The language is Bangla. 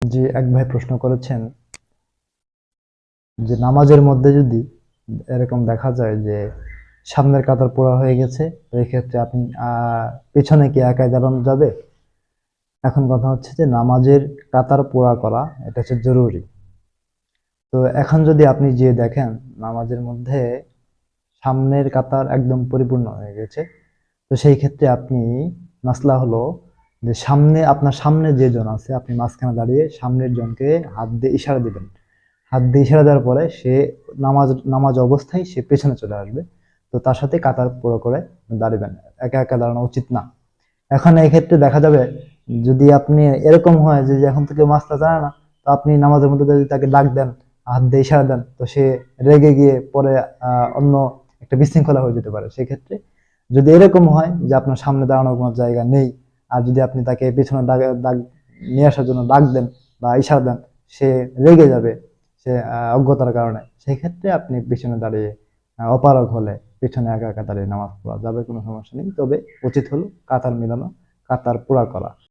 যে এক ভাই প্রশ্ন করেছেন যে নামাজের মধ্যে যদি এরকম দেখা যায় যে সামনের কাতার পোড়া হয়ে গেছে, এই ক্ষেত্রে আপনি পেছনে কি একাই দাঁড়ানো যাবে? এখন কথা হচ্ছে যে নামাজের কাতার পোড়া করা এটা হচ্ছে জরুরি। তো এখন যদি আপনি যে দেখেন নামাজের মধ্যে সামনের কাতার একদম পরিপূর্ণ হয়ে গেছে, তো সেই ক্ষেত্রে আপনি মাসলা হলো যে আপনার সামনে যে জন আছে আপনি মাঝখানে দাঁড়িয়ে সামনের জনকে হাত দিয়ে ইশারা দিবেন। হাত দিয়ে ইশারা দেওয়ার পরে সে নামাজ নামাজ অবস্থায় সে পেছনে চলে আসবে। তো তার সাথে কাতার পুরো করে দাঁড়াবেন। একা একা দাঁড়ানো উচিত না। এখন এই ক্ষেত্রে দেখা যাবে যদি আপনি এরকম হয় যে এখন থেকে মাছটা জানে না, তো আপনি নামাজের মধ্যে যদি তাকে ডাক দেন, হাত দিয়ে ইশারা দেন, তো সে রেগে গিয়ে পরে অন্য একটা বিশৃঙ্খলা হয়ে যেতে পারে। সেক্ষেত্রে যদি এরকম হয় যে আপনার সামনে দাঁড়ানোর কোনো জায়গা নেই, আর যদি আপনি তাকে পেছনে ডাক নিয়ে আসার জন্য ডাক দেন বা ইশারা দেন, সে রেগে যাবে, সে অজ্ঞতার কারণে। সেক্ষেত্রে আপনি পিছনে দাঁড়িয়ে অপারগ হলে পিছনে একা একা দাঁড়িয়ে নামাজ পড়া যাবে, কোনো সমস্যা নেই। তবে উচিত হলো কাতার মিলানো, কাতার পুরা করা।